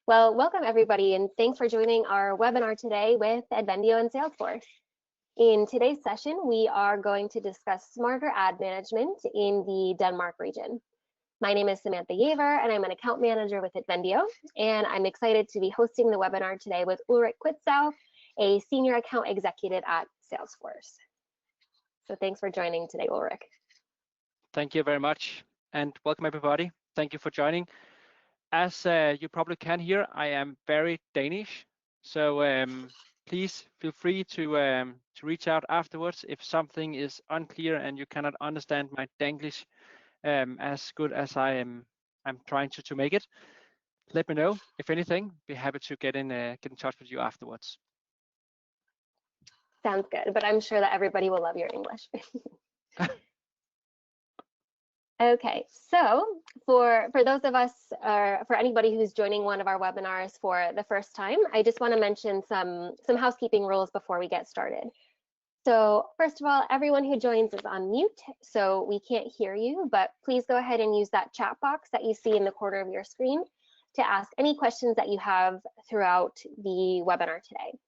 Well, welcome everybody, and thanks for joining our webinar today with ADvendio and Salesforce. In today's session, we are going to discuss smarter ad management in the Denmark region. My name is Samantha Yaver, and I'm an account manager with ADvendio, and I'm excited to be hosting the webinar today with Ulrich Quitzow, a senior account executive at Salesforce. So thanks for joining today, Ulrich. Thank you very much, and welcome everybody. Thank you for joining. As you probably can hear, I am very Danish, so please feel free to reach out afterwards if something is unclear and you cannot understand my Danglish as good as I'm trying to make it. Let me know. If anything, be happy to get in touch with you afterwards. Sounds good, but I'm sure that everybody will love your English. Okay, so for those of us, for anybody who's joining one of our webinars for the first time, I just want to mention some housekeeping rules before we get started. So first of all, everyone who joins is on mute, so we can't hear you, but please go ahead and use that chat box that you see in the corner of your screen to ask any questions that you have throughout the webinar today.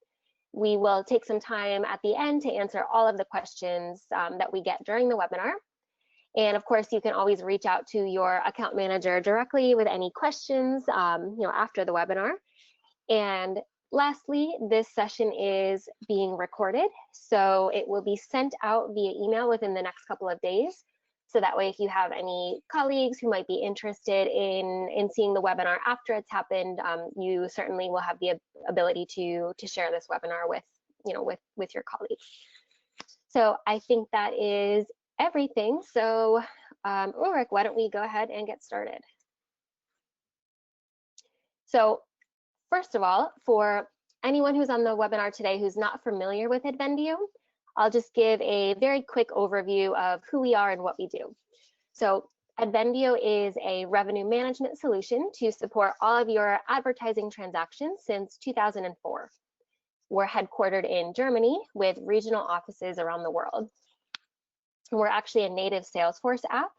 We will take some time at the end to answer all of the questions that we get during the webinar. And of course, you can always reach out to your account manager directly with any questions after the webinar. And lastly, this session is being recorded, so it will be sent out via email within the next couple of days. So that way, if you have any colleagues who might be interested in seeing the webinar after it's happened, you certainly will have the ability to share this webinar with your colleagues. So I think that is everything. So Ulrich, why don't we go ahead and get started? So first of all, for anyone who's on the webinar today who's not familiar with ADvendio, I'll just give a very quick overview of who we are and what we do. So ADvendio is a revenue management solution to support all of your advertising transactions since 2004. We're headquartered in Germany with regional offices around the world. We're actually a native Salesforce app.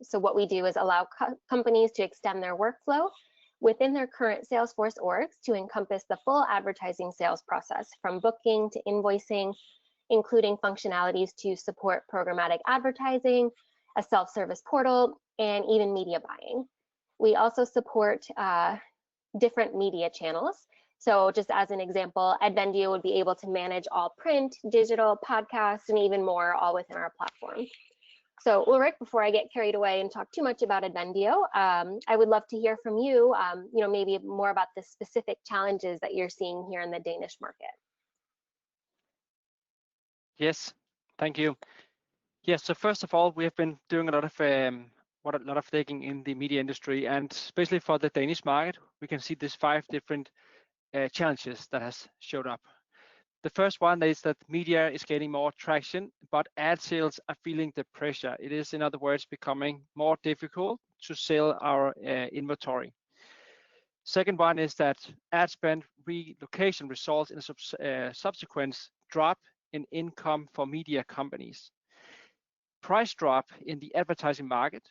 So what we do is allow companies to extend their workflow within their current Salesforce orgs to encompass the full advertising sales process, from booking to invoicing, including functionalities to support programmatic advertising, a self-service portal, and even media buying. We also support different media channels. So just as an example, ADvendio would be able to manage all print, digital, podcasts, and even more, all within our platform. So Ulrich, before I get carried away and talk too much about ADvendio, I would love to hear from you, maybe more about the specific challenges that you're seeing here in the Danish market. Yes, thank you. Yes, so first of all, we have been doing a lot of digging in the media industry, and especially for the Danish market, we can see these 5 different challenges that has showed up. The first one is that media is gaining more traction, but ad sales are feeling the pressure. It is, in other words, becoming more difficult to sell our inventory. Second one is that ad spend relocation results in a subsequent drop in income for media companies. Price drop in the advertising market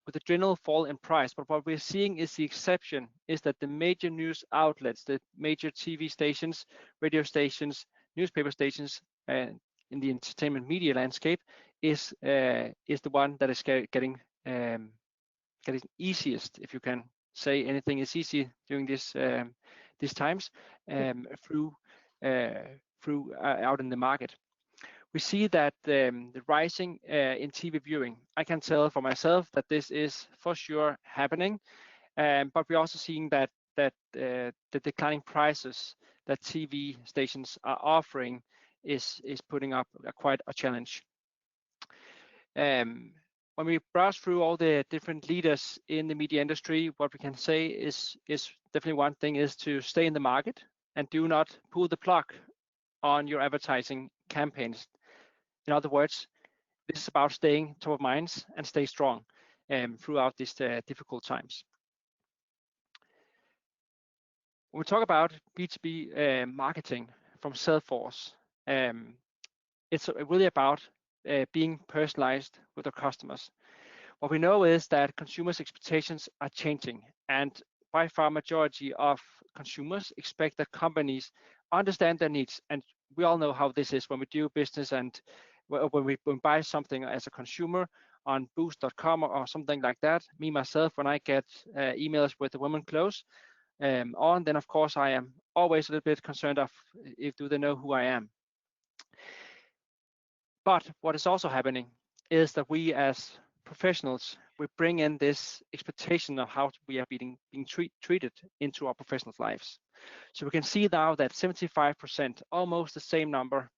with a general fall in price, but what we're seeing is the exception is that the major news outlets, the major TV stations, radio stations, newspaper stations, in the entertainment media landscape is the one that is getting easiest, if you can say anything is easy during these times, through out in the market. We see that the rising in TV viewing. I can tell for myself that this is for sure happening, but we're also seeing that the declining prices that TV stations are offering is putting up quite a challenge. When we browse through all the different leaders in the media industry, what we can say is definitely one thing is to stay in the market and do not pull the plug on your advertising campaigns. In other words, this is about staying top of minds and stay strong throughout these difficult times. When we talk about B2B marketing from Salesforce, it's really about being personalized with our customers. What we know is that consumers' expectations are changing, and by far majority of consumers expect that companies understand their needs. And we all know how this is when we do business and when we buy something as a consumer on boost.com or something like that. Me, myself, when I get emails with the women clothes on, then of course I am always a little bit concerned of if do they know who I am. But what is also happening is that we as professionals, we bring in this expectation of how we are being treated into our professional lives. So we can see now that 75%, almost the same number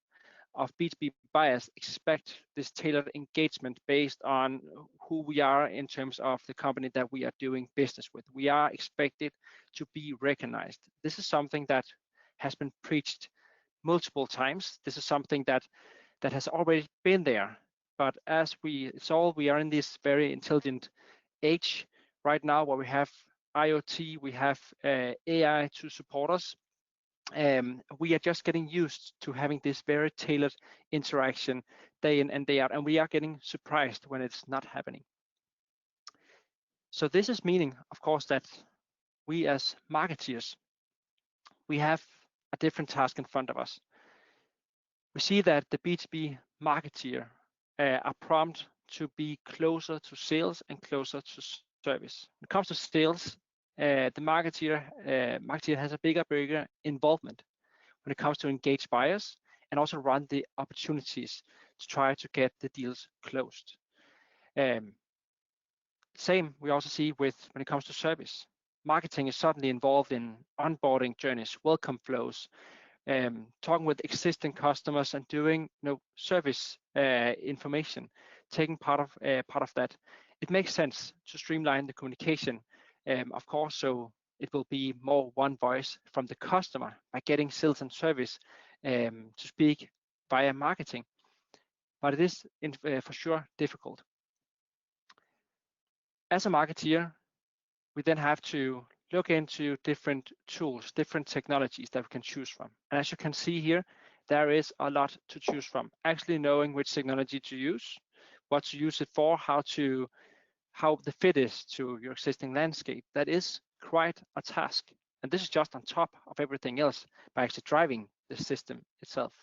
of B2B buyers, expect this tailored engagement based on who we are in terms of the company that we are doing business with. We are expected to be recognized. This is something that has been preached multiple times. This is something that has already been there. But as we saw, we are in this very intelligent age right now where we have IoT, we have AI to support us. We are just getting used to having this very tailored interaction day in and day out, and we are getting surprised when it's not happening. So this is meaning, of course, that we as marketeers, we have a different task in front of us. We see that the B2B marketeer are prompt to be closer to sales and closer to service. When it comes to sales, the marketeer has a bigger involvement when it comes to engage buyers and also run the opportunities to try to get the deals closed. Same we also see with when it comes to service. Marketing is suddenly involved in onboarding journeys, welcome flows, talking with existing customers and doing service information, taking part of that. It makes sense to streamline the communication, of course, so it will be more one voice from the customer by getting sales and service to speak via marketing. But it is for sure difficult. As a marketeer, we then have to look into different tools, different technologies that we can choose from. And as you can see here, there is a lot to choose from. Actually knowing which technology to use, what to use it for, how the fit is to your existing landscape, that is quite a task. And this is just on top of everything else by actually driving the system itself.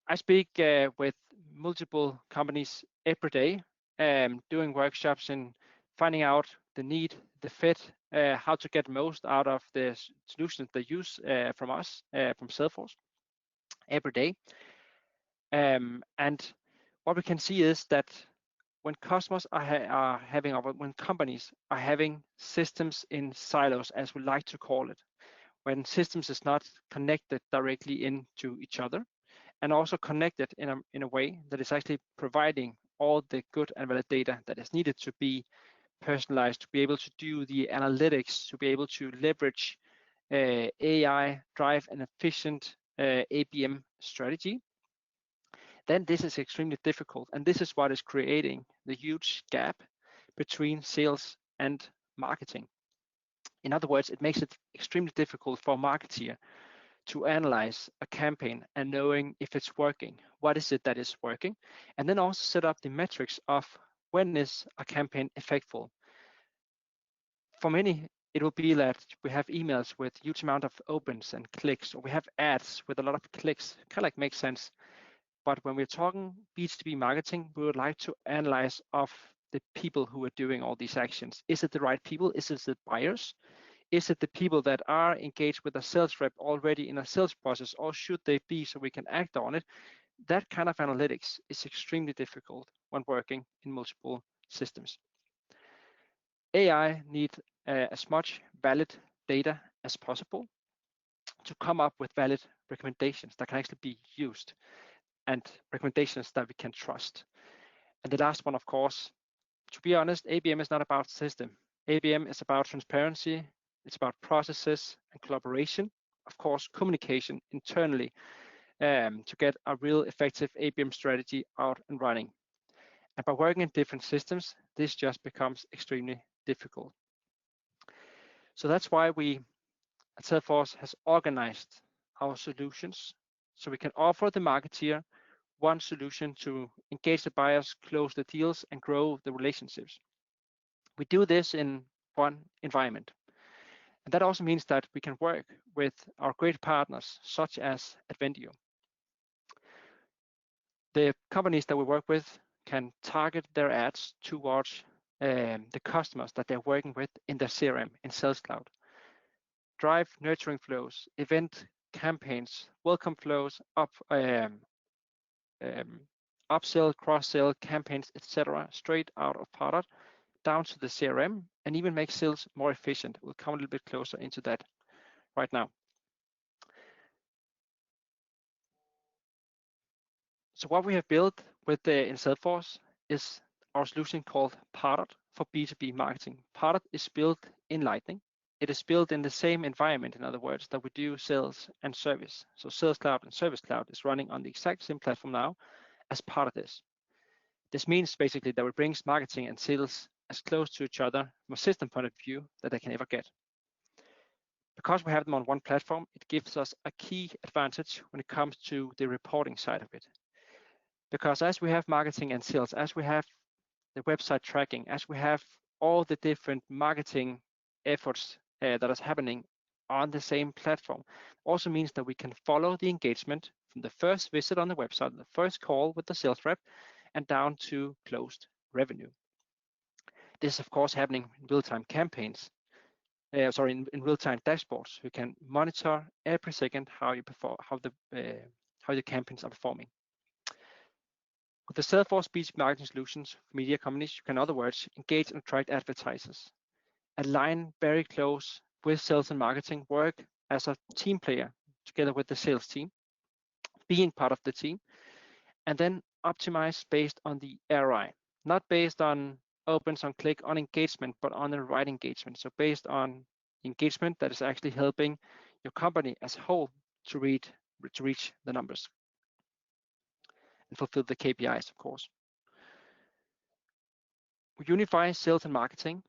I speak with multiple companies every day, doing workshops and finding out the need, the fit, how to get most out of the solutions they use from us, from Salesforce, every day. And what we can see is that when customers are having, or when companies are having systems in silos, as we like to call it, when systems is not connected directly into each other, and also connected in a way that is actually providing all the good and valid data that is needed to be personalized, to be able to do the analytics, to be able to leverage AI, drive an efficient ABM strategy, then this is extremely difficult. And this is what is creating the huge gap between sales and marketing. In other words, it makes it extremely difficult for a marketeer to analyze a campaign and knowing if it's working, what is it that is working, and then also set up the metrics of when is a campaign effective. For many, it will be that we have emails with huge amount of opens and clicks, or we have ads with a lot of clicks, kind of like makes sense. But when we're talking B2B marketing, we would like to analyze of the people who are doing all these actions. Is it the right people? Is it the buyers? Is it the people that are engaged with a sales rep already in a sales process, or should they be so we can act on it? That kind of analytics is extremely difficult when working in multiple systems. AI needs as much valid data as possible to come up with valid recommendations that can actually be used and recommendations that we can trust. And the last one, of course, to be honest, ABM is not about system. ABM is about transparency. It's about processes and collaboration, of course, communication internally to get a real effective ABM strategy out and running. And by working in different systems, this just becomes extremely difficult. So that's why we at Salesforce has organized our solutions so we can offer the marketeer one solution to engage the buyers, close the deals, and grow the relationships. We do this in one environment. And that also means that we can work with our great partners, such as ADvendio. The companies that we work with can target their ads towards the customers that they're working with in their CRM, in Sales Cloud. Drive nurturing flows, event campaigns, welcome flows, upsell, cross-sell campaigns, etc., straight out of product down to the CRM, and even make sales more efficient. We'll come a little bit closer into that right now. So what we have built with in Salesforce is our solution called Product for B2B marketing. Product is built in Lightning. It is built in the same environment, in other words, that we do sales and service. So Sales Cloud and Service Cloud is running on the exact same platform now as Product is. This means basically that it brings marketing and sales as close to each other from a system point of view that they can ever get. Because we have them on one platform, it gives us a key advantage when it comes to the reporting side of it. Because as we have marketing and sales, as we have the website tracking, as we have all the different marketing efforts that is happening on the same platform, also means that we can follow the engagement from the first visit on the website, the first call with the sales rep, and down to closed revenue. This is of course happening in real-time campaigns, in real-time dashboards. You can monitor every second how you perform, how the campaigns are performing. With the Salesforce B2B marketing solutions for media companies, you can, in other words, engage and attract advertisers, align very close with sales and marketing, work as a team player together with the sales team, being part of the team, and then optimize based on the ROI, not based on opens on click on engagement, but on the right engagement. So based on engagement that is actually helping your company as a whole to reach the numbers and fulfill the KPIs, of course. We unify sales and marketing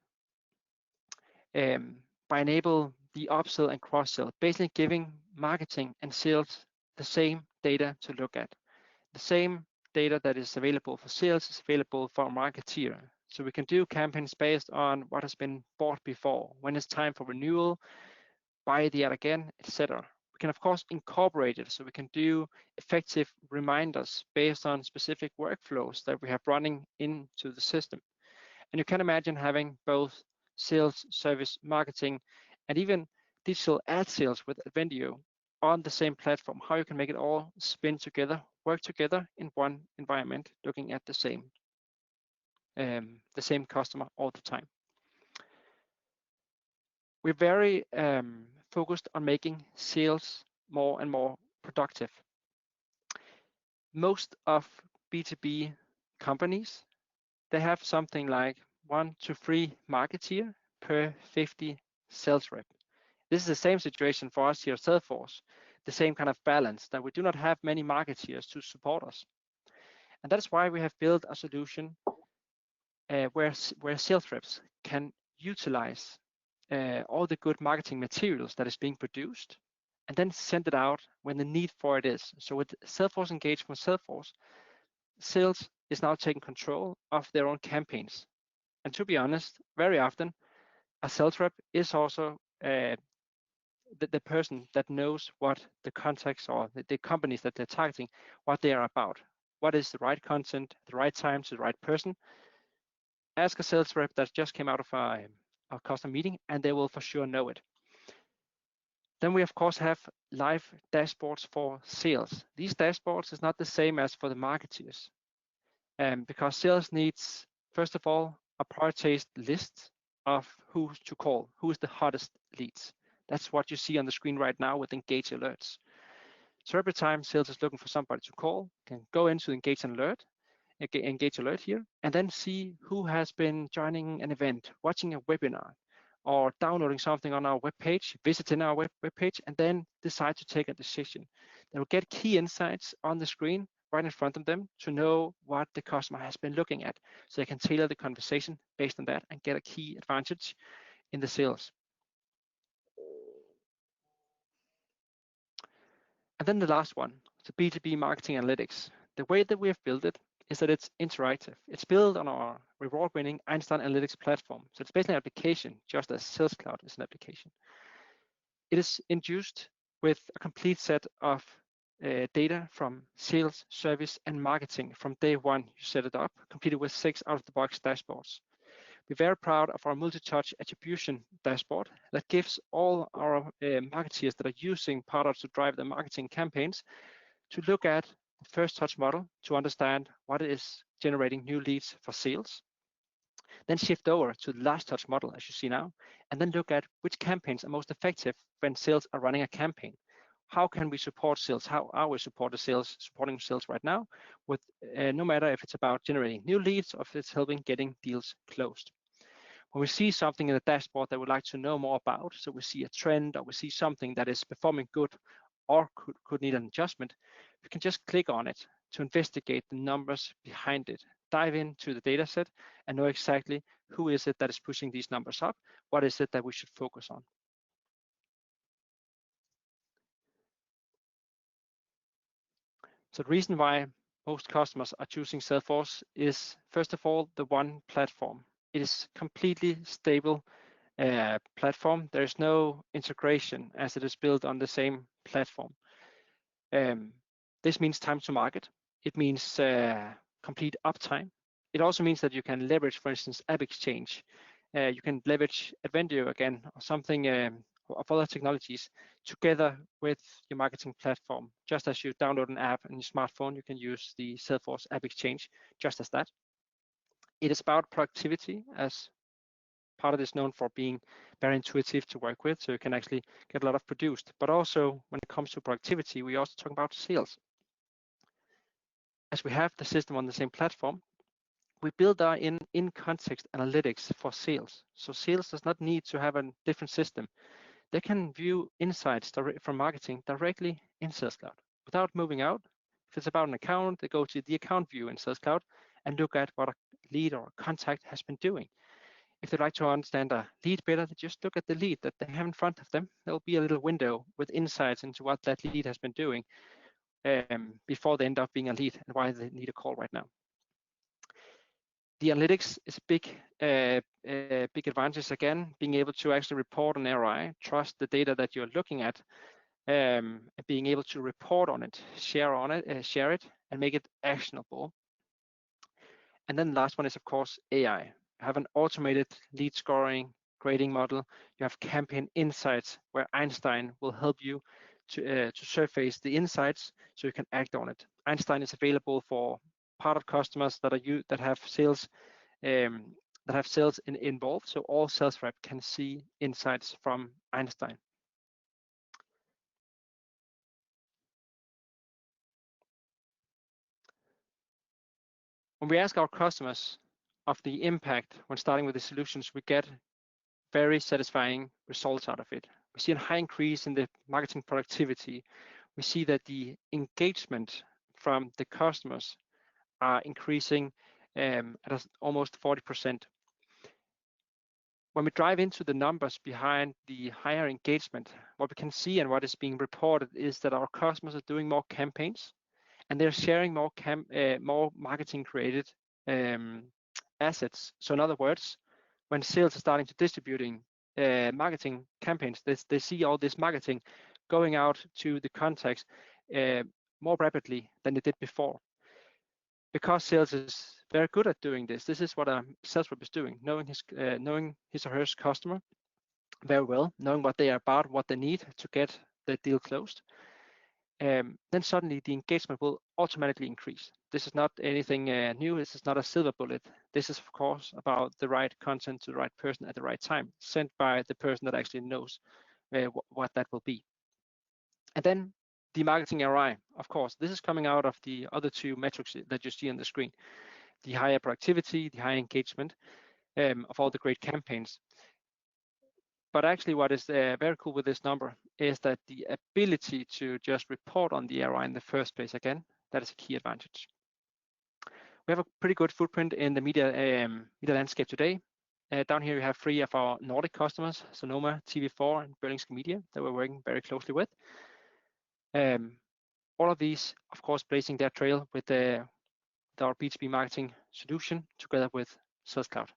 by enable the upsell and cross-sell, basically giving marketing and sales the same data to look at. The same data that is available for sales is available for a marketeer. So we can do campaigns based on what has been bought before, when it's time for renewal, buy the ad again, etc. We can of course incorporate it, so we can do effective reminders based on specific workflows that we have running into the system. And you can imagine having both sales, service, marketing, and even digital ad sales with ADvendio on the same platform, how you can make it all spin together, work together in one environment, looking at the same customer all the time. We're very focused on making sales more and more productive. Most of B2B companies, they have something like 1 to 3 marketeer per 50 sales rep. This is the same situation for us here at Salesforce, the same kind of balance that we do not have many marketeers to support us. And that's why we have built a solution where sales reps can utilize all the good marketing materials that is being produced and then send it out when the need for it is. So with Salesforce Engage from Salesforce, sales is now taking control of their own campaigns. And to be honest, very often, a sales rep is also the person that knows what the contacts or the companies that they're targeting, what they are about. What is the right content at the right time to the right person? Ask a sales rep that just came out of a customer meeting, and they will for sure know it. Then we of course have live dashboards for sales. These dashboards is not the same as for the marketeers, because sales needs, first of all, a prioritized list of who to call, who is the hottest leads. That's what you see on the screen right now with Engage Alerts. So every time sales is looking for somebody to call, can go into Engage Alert here, and then see who has been joining an event, watching a webinar, or downloading something on our webpage, visiting our webpage, and then decide to take a decision. They will get key insights on the screen right in front of them to know what the customer has been looking at, so they can tailor the conversation based on that and get a key advantage in the sales. And then the last one, the B2B marketing analytics. The way that we have built it is that it's interactive. It's built on our reward-winning Einstein Analytics platform. So it's basically an application, just as Sales Cloud is an application. It is induced with a complete set of data from sales, service, and marketing from day one you set it up, completed with 6 out-of-the-box dashboards. We're very proud of our multi-touch attribution dashboard that gives all our marketeers that are using Pardot to drive their marketing campaigns to look at the first touch model to understand what is generating new leads for sales, then shift over to the last touch model as you see now, and then look at which campaigns are most effective when sales are running a campaign. How can we support sales? How are we supporting sales right now? With no matter if it's about generating new leads or if it's helping getting deals closed. When we see something in the dashboard that we'd like to know more about, so we see a trend or we see something that is performing good or could need an adjustment, we can just click on it to investigate the numbers behind it, dive into the data set and know exactly who is it that is pushing these numbers up, what is it that we should focus on. So the reason why most customers are choosing Salesforce is, first of all, the one platform. It is completely stable platform. There is no integration as it is built on the same platform. This means time to market. It means complete uptime. It also means that you can leverage, for instance, App Exchange. You can leverage ADvendio again, or something of other technologies together with your marketing platform. Just as you download an app on your smartphone, you can use the Salesforce App Exchange just as that. It is about productivity, as Pardot is known for being very intuitive to work with, so you can actually get a lot of produced. But also when it comes to productivity, we also talk about sales. As we have the system on the same platform, we build our in-context analytics for sales. So sales does not need to have a different system. They can view insights from marketing directly in Sales Cloud without moving out. If it's about an account, they go to the account view in Sales Cloud and look at what a lead or a contact has been doing. If they'd like to understand a lead better, they just look at the lead that they have in front of them. There'll be a little window with insights into what that lead has been doing before they end up being a lead and why they need a call right now. The analytics is a big advantage again, being able to actually report on ROI, trust the data that you're looking at, being able to report on it, share it, and make it actionable. And then the last one is, of course, AI. You have an automated lead scoring, grading model. You have campaign insights where Einstein will help you to surface the insights so you can act on it. Einstein is available for Pardot customers that have sales involved, so all sales rep can see insights from Einstein. When we ask our customers of the impact when starting with the solutions, we get very satisfying results out of it. We see a high increase in the marketing productivity. We see that the engagement from the customers are increasing at almost 40%. When we dive into the numbers behind the higher engagement, what we can see and what is being reported is that our customers are doing more campaigns and they're sharing more marketing created assets. So in other words, when sales are starting to distributing marketing campaigns, they see all this marketing going out to the contacts more rapidly than they did before. Because sales is very good at doing this. This is what a sales rep is doing, knowing his or her customer very well, knowing what they are about, what they need to get the deal closed. Then suddenly the engagement will automatically increase. This is not anything new. This is not a silver bullet. This is, of course, about the right content to the right person at the right time, sent by the person that actually knows what that will be. And then the marketing ROI, of course, this is coming out of the other two metrics that you see on the screen. The higher productivity, the higher engagement of all the great campaigns. But actually what is very cool with this number is that the ability to just report on the ROI in the first place, again, that is a key advantage. We have a pretty good footprint in the media landscape today. Down here we have 3 of our Nordic customers, Sonoma, TV4, and Berlingske Media, that we're working very closely with. All of these, of course, blazing their trail with our B2B marketing solution together with Sales Cloud.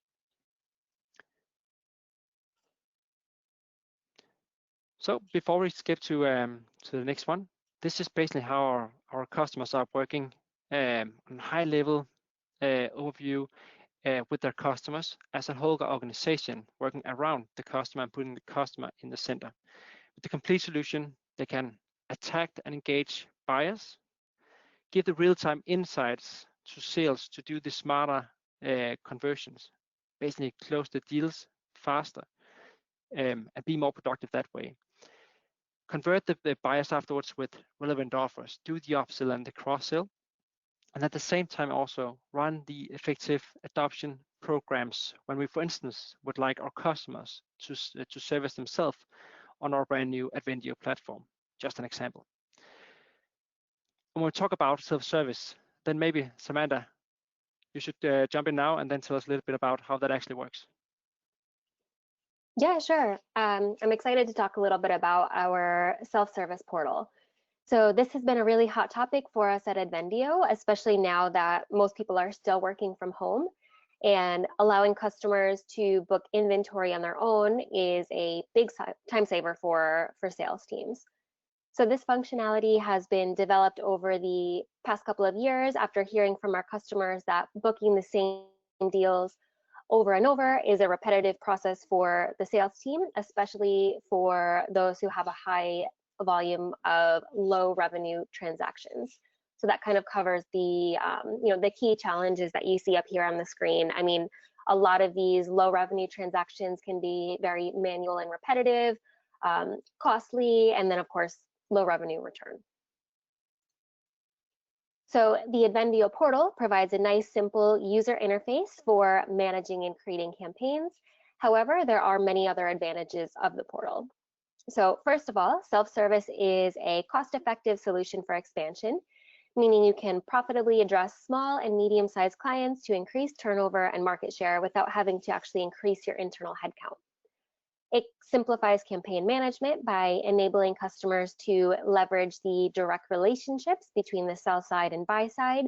So before we skip to the next one, this is basically how our customers are working on a high level overview with their customers as a whole organization, working around the customer and putting the customer in the center. With the complete solution, they can attack and engage buyers, give the real-time insights to sales to do the smarter conversions, basically close the deals faster and be more productive that way. Convert the buyers afterwards with relevant offers, do the upsell and the cross-sell, and at the same time also run the effective adoption programs when we, for instance, would like our customers to service themselves on our brand new ADvendio platform. Just an example. When we talk about self-service, then maybe Samantha, you should jump in now and then tell us a little bit about how that actually works. Yeah, sure. I'm excited to talk a little bit about our self-service portal. So this has been a really hot topic for us at ADvendio, especially now that most people are still working from home, and allowing customers to book inventory on their own is a big time saver for sales teams. So this functionality has been developed over the past couple of years after hearing from our customers that booking the same deals over and over is a repetitive process for the sales team, especially for those who have a high volume of low revenue transactions. So that kind of covers the the key challenges that you see up here on the screen. I mean, a lot of these low revenue transactions can be very manual and repetitive, costly, and then of course low revenue return. So the ADvendio portal provides a nice, simple user interface for managing and creating campaigns. However, there are many other advantages of the portal. So first of all, self-service is a cost-effective solution for expansion, meaning you can profitably address small and medium-sized clients to increase turnover and market share without having to actually increase your internal headcount. It simplifies campaign management by enabling customers to leverage the direct relationships between the sell side and buy side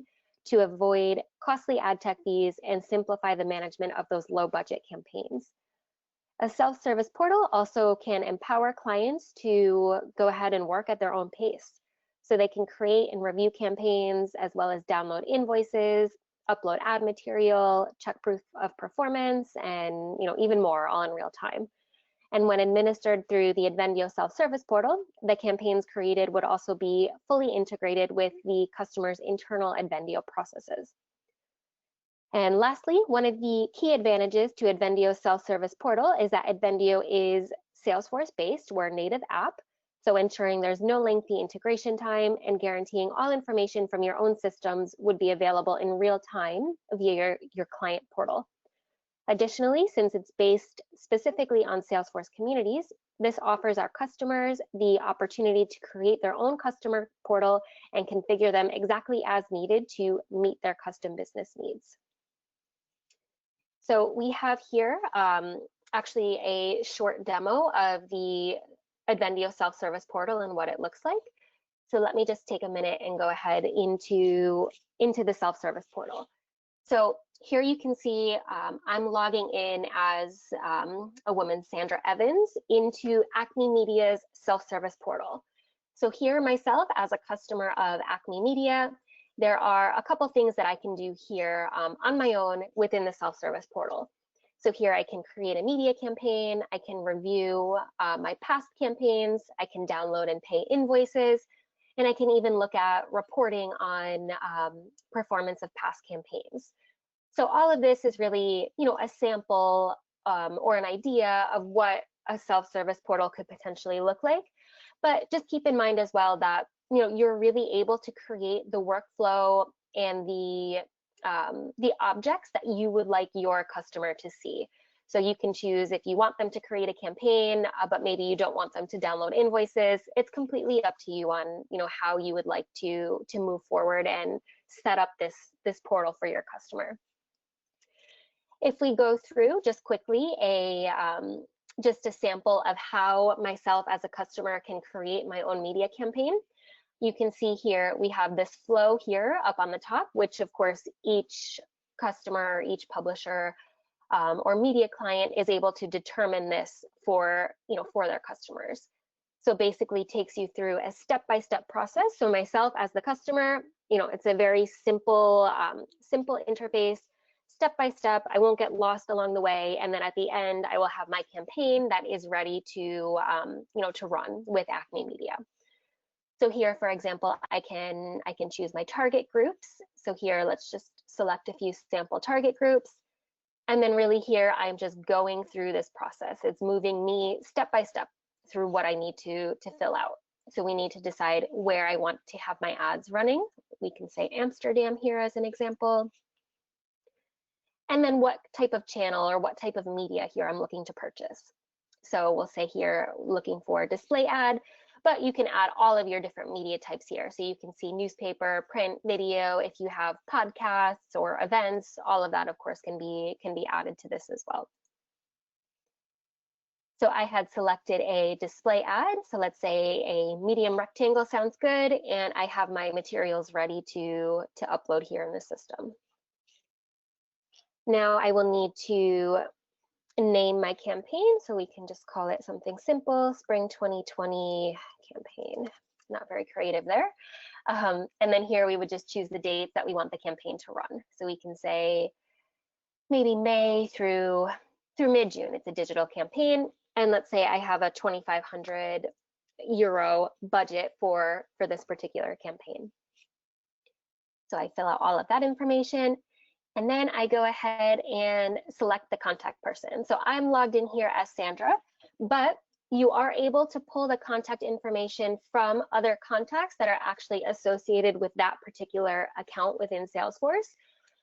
to avoid costly ad tech fees and simplify the management of those low budget campaigns. A self-service portal also can empower clients to go ahead and work at their own pace. So they can create and review campaigns as well as download invoices, upload ad material, check proof of performance, and even more all in real time. And when administered through the ADvendio self-service portal, the campaigns created would also be fully integrated with the customer's internal ADvendio processes. And lastly, one of the key advantages to ADvendio's self-service portal is that ADvendio is Salesforce-based. We're a native app, so ensuring there's no lengthy integration time and guaranteeing all information from your own systems would be available in real time via your client portal. Additionally, since it's based specifically on Salesforce communities, this offers our customers the opportunity to create their own customer portal and configure them exactly as needed to meet their custom business needs. So we have here actually a short demo of the ADvendio self-service portal and what it looks like. So let me just take a minute and go ahead into the self-service portal. So here you can see I'm logging in as a woman, Sandra Evans, into Acme Media's self-service portal. So here myself as a customer of Acme Media, there are a couple things that I can do here on my own within the self-service portal. So here I can create a media campaign, I can review my past campaigns, I can download and pay invoices, and I can even look at reporting on performance of past campaigns. So all of this is really, a sample or an idea of what a self-service portal could potentially look like. But just keep in mind as well that, you're really able to create the workflow and the objects that you would like your customer to see. So you can choose if you want them to create a campaign, but maybe you don't want them to download invoices. It's completely up to you on, how you would like to move forward and set up this portal for your customer. If we go through just quickly just a sample of how myself as a customer can create my own media campaign. you can see here we have this flow here up on the top, which of course each customer, each publisher or media client is able to determine this for, for their customers. So basically takes you through a step-by-step process. So myself as the customer, it's a very simple, simple interface, step-by-step. I won't get lost along the way. And then at the end, I will have my campaign that is ready to, to run with Acme Media. So here, for example, I can choose my target groups. So here, let's just select a few sample target groups. And then really here, I'm just going through this process. It's moving me step by step through what I need to fill out. So we need to decide where I want to have my ads running. We can say Amsterdam here as an example. And then what type of channel or what type of media here I'm looking to purchase. So we'll say here, looking for a display ad, but you can add all of your different media types here. So you can see newspaper, print, video. If you have podcasts or events, all of that, of course, can be added to this as well. So I had selected a display ad. So let's say a medium rectangle sounds good, and I have my materials ready to upload here in the system. Now I will need to name my campaign, so we can just call it something simple, Spring 2020 campaign. Not very creative there. And then here we would just choose the date that we want the campaign to run. So we can say maybe May through mid-June. It's a digital campaign. And let's say I have a 2,500 euro budget for this particular campaign. So I fill out all of that information. And then I go ahead and select the contact person. So I'm logged in here as Sandra, but you are able to pull the contact information from other contacts that are actually associated with that particular account within Salesforce.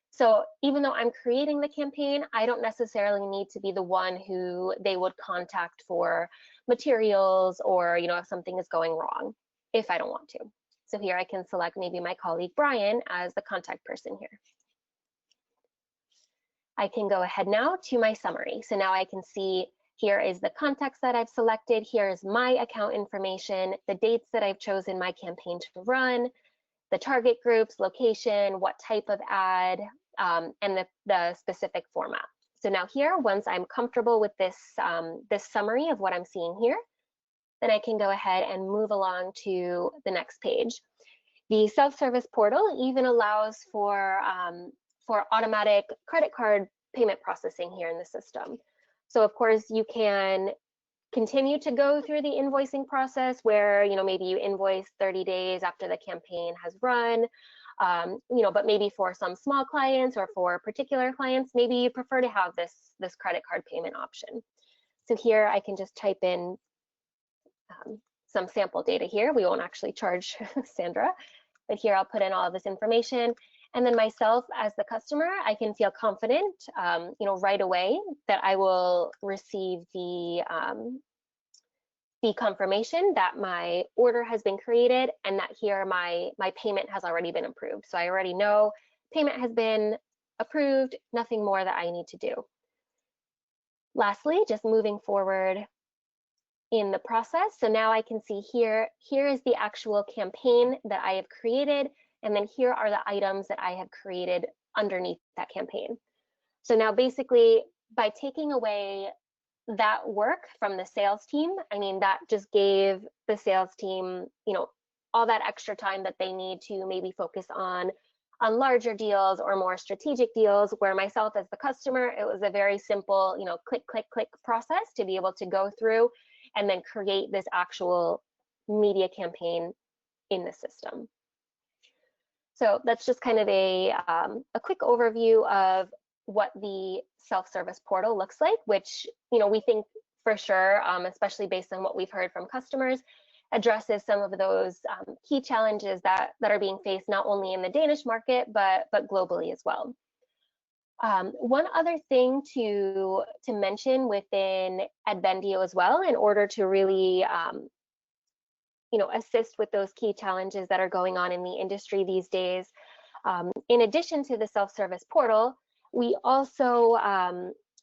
So even though I'm creating the campaign, I don't necessarily need to be the one who they would contact for materials or, if something is going wrong, if I don't want to. So here I can select maybe my colleague Brian as the contact person here. I can go ahead now to my summary. So now I can see here is the context that I've selected. Here is my account information, the dates that I've chosen my campaign to run, the target groups, location, what type of ad, and the specific format. So now here, once I'm comfortable with this, this summary of what I'm seeing here, then I can go ahead and move along to the next page. The self-service portal even allows for automatic credit card payment processing here in the system. So of course you can continue to go through the invoicing process where, maybe you invoice 30 days after the campaign has run, but maybe for some small clients or for particular clients, maybe you prefer to have this credit card payment option. So here I can just type in some sample data here. We won't actually charge Sandra, but here I'll put in all of this information. And then myself as the customer, I can feel confident, right away that I will receive the confirmation that my order has been created and that here my payment has already been approved. So I already know payment has been approved, nothing more that I need to do. Lastly, just moving forward in the process. So now I can see here is the actual campaign that I have created. And then here are the items that I have created underneath that campaign. So now basically by taking away that work from the sales team, that just gave the sales team, all that extra time that they need to maybe focus on larger deals or more strategic deals, where myself as the customer, it was a very simple, click, click, click process to be able to go through and then create this actual media campaign in the system. So that's just kind of a quick overview of what the self-service portal looks like, which we think for sure, especially based on what we've heard from customers, addresses some of those key challenges that are being faced not only in the Danish market but globally as well. One other thing to mention within ADvendio as well, in order to really assist with those key challenges that are going on in the industry these days. In addition to the self-service portal, we also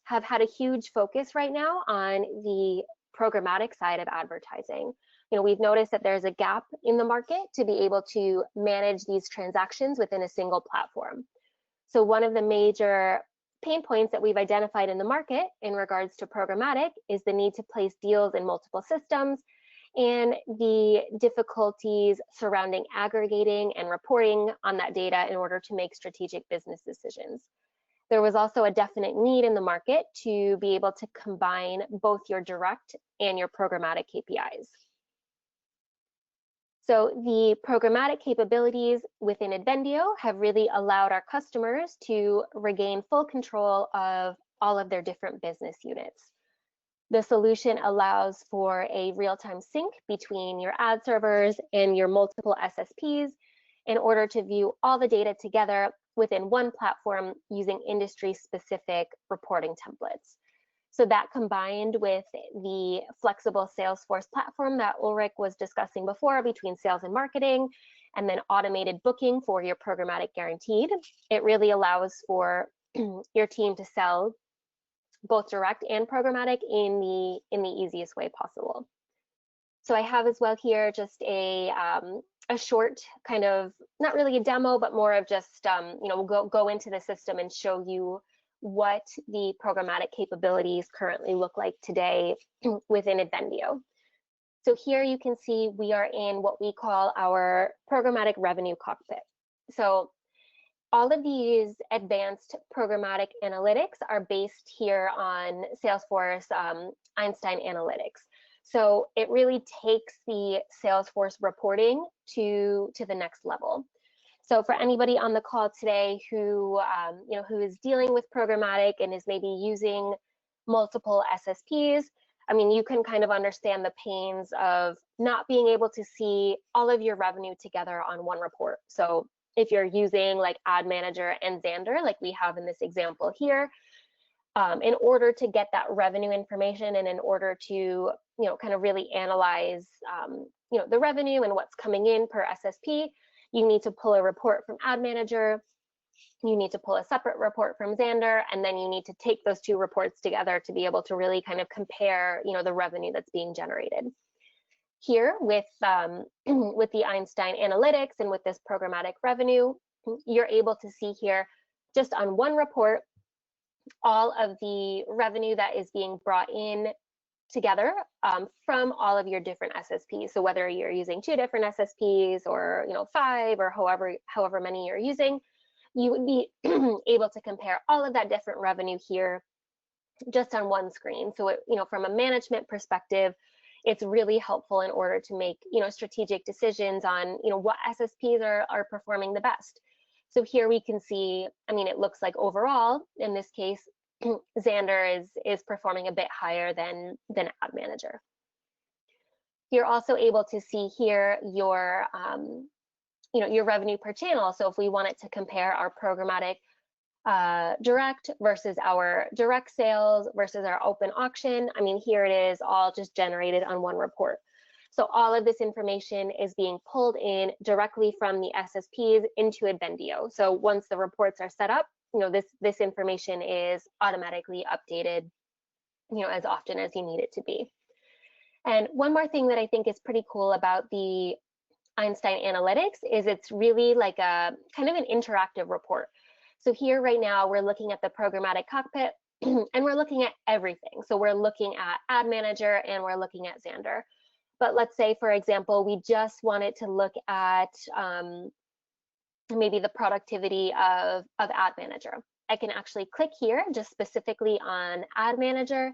have had a huge focus right now on the programmatic side of advertising. We've noticed that there's a gap in the market to be able to manage these transactions within a single platform. So one of the major pain points that we've identified in the market in regards to programmatic is the need to place deals in multiple systems and the difficulties surrounding aggregating and reporting on that data in order to make strategic business decisions. There was also a definite need in the market to be able to combine both your direct and your programmatic KPIs. So the programmatic capabilities within ADvendio have really allowed our customers to regain full control of all of their different business units. The solution allows for a real-time sync between your ad servers and your multiple SSPs in order to view all the data together within one platform using industry-specific reporting templates. So that combined with the flexible Salesforce platform that Ulrich was discussing before between sales and marketing, and then automated booking for your programmatic guaranteed, it really allows for your team to sell both direct and programmatic in the easiest way possible. So I have as well here just a short kind of, not really a demo, but more of just, we'll go into the system and show you what the programmatic capabilities currently look like today within ADvendio. So here you can see we are in what we call our programmatic revenue cockpit. So all of these advanced programmatic analytics are based here on Salesforce Einstein Analytics. So it really takes the Salesforce reporting to the next level. So for anybody on the call today who who is dealing with programmatic and is maybe using multiple SSPs, I mean, you can kind of understand the pains of not being able to see all of your revenue together on one report. So if you're using like Ad Manager and Xandr, like we have in this example here, in order to get that revenue information and in order to kind of really analyze the revenue and what's coming in per SSP, you need to pull a report from Ad Manager, you need to pull a separate report from Xandr, and then you need to take those two reports together to be able to really kind of compare the revenue that's being generated. Here with the Einstein Analytics and with this programmatic revenue, you're able to see here just on one report all of the revenue that is being brought in together from all of your different SSPs. So whether you're using 2 different SSPs or 5 or however many you're using, you would be able to compare all of that different revenue here just on one screen. So it, from a management perspective, it's really helpful in order to make strategic decisions on what SSPs are performing the best. So here we can see, I mean, it looks like overall in this case Xandr is performing a bit higher than Ad Manager. You're also able to see here your your revenue per channel. So if we wanted to compare our programmatic direct versus our direct sales versus our open auction, I mean, here it is all just generated on one report. So all of this information is being pulled in directly from the SSPs into ADvendio. So once the reports are set up, this information is automatically updated, as often as you need it to be. And one more thing that I think is pretty cool about the Einstein Analytics is it's really like a kind of an interactive report. So here right now we're looking at the programmatic cockpit and we're looking at everything. So we're looking at Ad Manager and we're looking at Xandr. But let's say, for example, we just wanted to look at maybe the productivity of Ad Manager. I can actually click here just specifically on Ad Manager,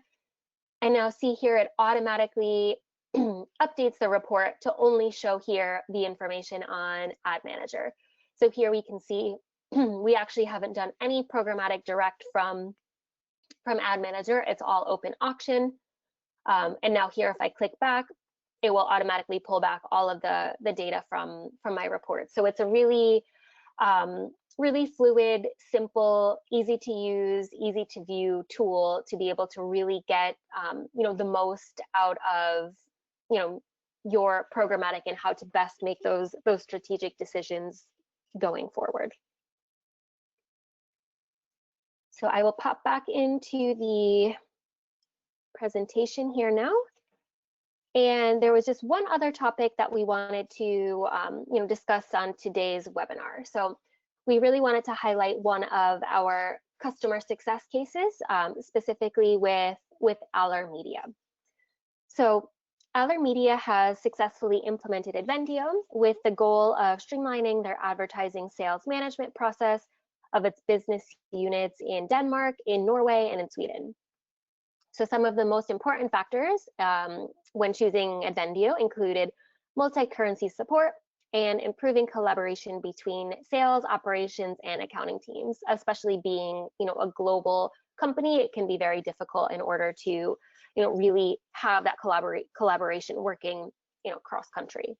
and now see here it automatically updates the report to only show here the information on Ad Manager. So here we can see we actually haven't done any programmatic direct from Ad Manager. It's all open auction. And now here, if I click back, it will automatically pull back all of the data from my report. So it's a really really fluid, simple, easy to use, easy to view tool to be able to really get the most out of your programmatic and how to best make those strategic decisions going forward. So I will pop back into the presentation here now. And there was just one other topic that we wanted to discuss on today's webinar. So we really wanted to highlight one of our customer success cases, specifically with Aller Media. So Aller Media has successfully implemented ADvendio with the goal of streamlining their advertising sales management process of its business units in Denmark, in Norway, and in Sweden. So some of the most important factors when choosing ADvendio included multi-currency support and improving collaboration between sales, operations, and accounting teams. Especially being, a global company, it can be very difficult in order to, really have that collaboration working, cross-country.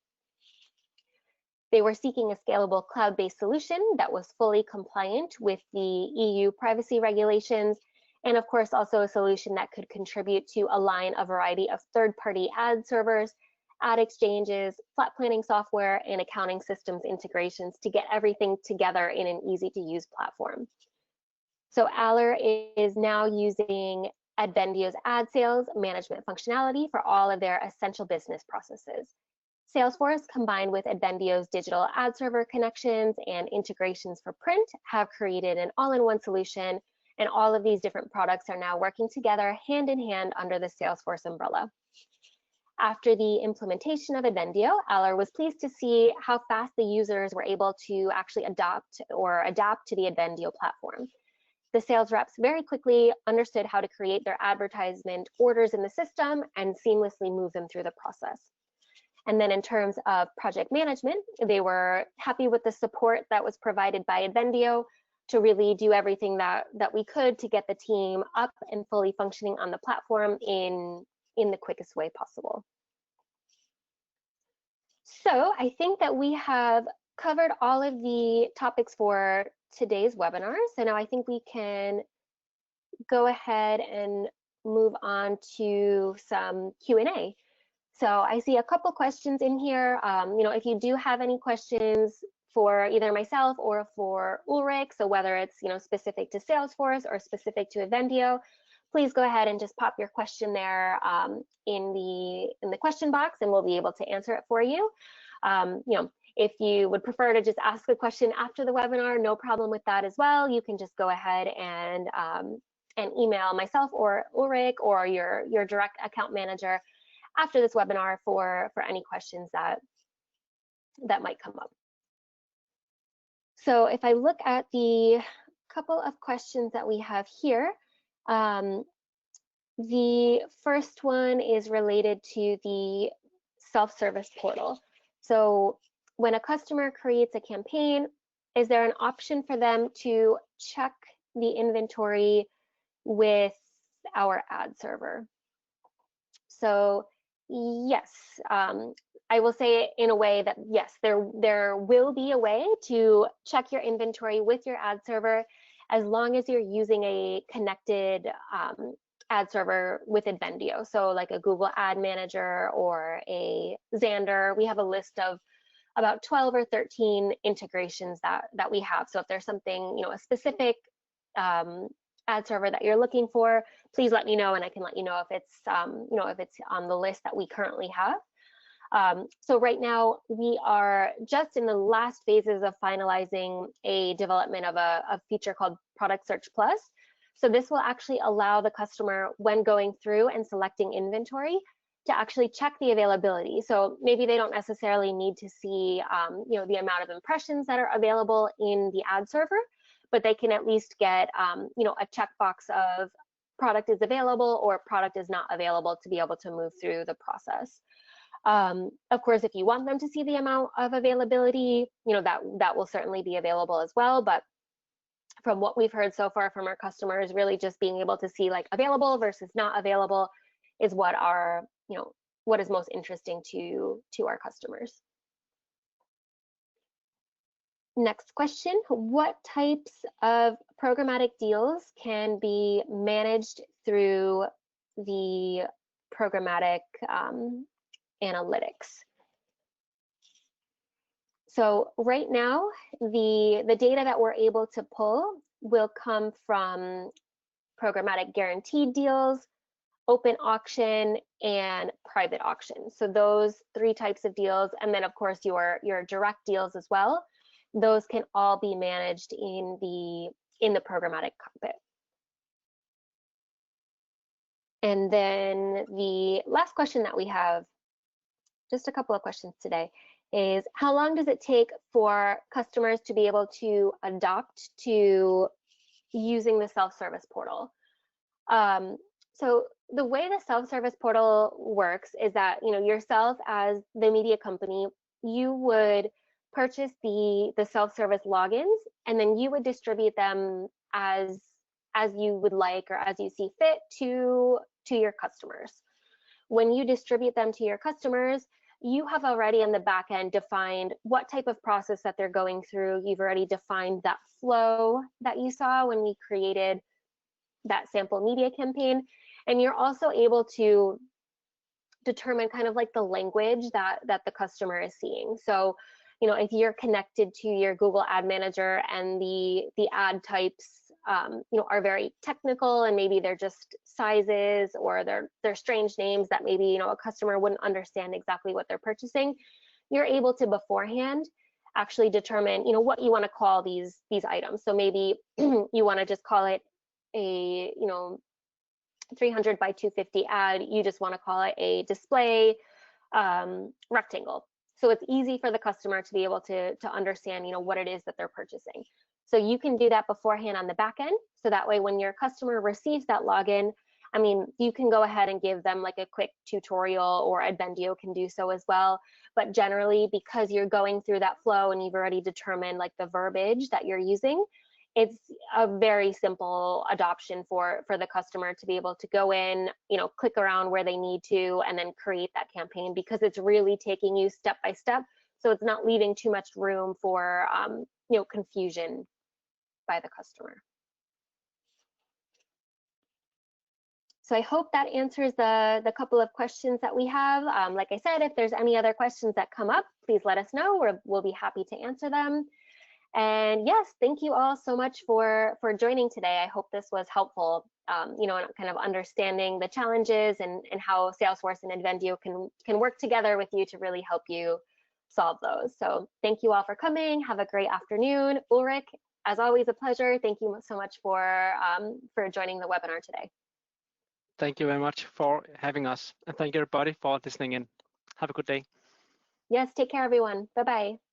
They were seeking a scalable cloud-based solution that was fully compliant with the EU privacy regulations, and of course also a solution that could contribute to align a variety of third-party ad servers, ad exchanges, flat planning software, and accounting systems integrations to get everything together in an easy-to-use platform. So Aller is now using ADvendio's ad sales management functionality for all of their essential business processes. Salesforce, combined with ADvendio's digital ad server connections and integrations for print, have created an all-in-one solution, and all of these different products are now working together hand in hand under the Salesforce umbrella. After the implementation of ADvendio, Aller was pleased to see how fast the users were able to actually adapt to the ADvendio platform. The sales reps very quickly understood how to create their advertisement orders in the system and seamlessly move them through the process. And then in terms of project management, they were happy with the support that was provided by ADvendio to really do everything that we could to get the team up and fully functioning on the platform in the quickest way possible. So I think that we have covered all of the topics for today's webinar. So now I think we can go ahead and move on to some Q&A. So I see a couple questions in here. If you do have any questions for either myself or for Ulrich, so whether it's specific to Salesforce or specific to ADvendio, please go ahead and just pop your question there in the question box, and we'll be able to answer it for you. If you would prefer to just ask a question after the webinar, no problem with that as well. You can just go ahead and email myself or Ulrich or your direct account manager after this webinar for any questions that might come up. So if I look at the couple of questions that we have here, the first one is related to the self-service portal. So when a customer creates a campaign, is there an option for them to check the inventory with our ad server? So yes, I will say it in a way that yes, there will be a way to check your inventory with your ad server as long as you're using a connected ad server with ADvendio. So like a Google Ad Manager or a Xandr. We have a list of about 12 or 13 integrations that we have. So if there's something, a specific ad server that you're looking for, please let me know, and I can let you know if it's, if it's on the list that we currently have. So right now we are just in the last phases of finalizing a development of a feature called Product Search Plus. So this will actually allow the customer, when going through and selecting inventory, to actually check the availability. So maybe they don't necessarily need to see, the amount of impressions that are available in the ad server, but they can at least get, a checkbox of product is available or product is not available to be able to move through the process. Of course, if you want them to see the amount of availability, that will certainly be available as well. But from what we've heard so far from our customers, really just being able to see like available versus not available is what what is most interesting to our customers. Next question, what types of programmatic deals can be managed through the programmatic analytics? So right now, the data that we're able to pull will come from programmatic guaranteed deals, open auction, and private auction. So those 3 types of deals, and then of course your direct deals as well, those can all be managed in the programmatic cockpit. And then the last question that we have, just a couple of questions today, is how long does it take for customers to be able to adopt to using the self-service portal? So the way the self-service portal works is that, you know, yourself as the media company, you would purchase the self-service logins, and then you would distribute them as you would like or as you see fit to your customers. When you distribute them to your customers, you have already in the back end defined what type of process that they're going through. You've already defined that flow that you saw when we created that sample media campaign. And you're also able to determine kind of like the language that the customer is seeing. So, you know, if you're connected to your Google Ad Manager and the ad types, you know, are very technical, and maybe they're just sizes or they're strange names that maybe, you know, a customer wouldn't understand exactly what they're purchasing, you're able to beforehand actually determine, you know, what you want to call these items. So maybe you want to just call it a, you know, 300 by 250 ad. You just want to call it a display rectangle. So it's easy for the customer to be able to understand, you know, what it is that they're purchasing. So you can do that beforehand on the back end. So that way, when your customer receives that login, I mean, you can go ahead and give them like a quick tutorial, or ADvendio can do so as well. But generally, because you're going through that flow and you've already determined like the verbiage that you're using, it's a very simple adoption for the customer to be able to go in, you know, click around where they need to, and then create that campaign, because it's really taking you step by step. So it's not leaving too much room for, you know, confusion by the customer. So I hope that answers the couple of questions that we have. Like I said, if there's any other questions that come up, please let us know. We'll be happy to answer them. And yes, thank you all so much for joining today. I hope this was helpful, you know, in kind of understanding the challenges and how Salesforce and ADvendio can work together with you to really help you solve those. So thank you all for coming. Have a great afternoon. Ulrich, as always, a pleasure. Thank you so much for joining the webinar today. Thank you very much for having us, and thank you everybody for listening in. Have a good day. Yes, take care, everyone. Bye-bye.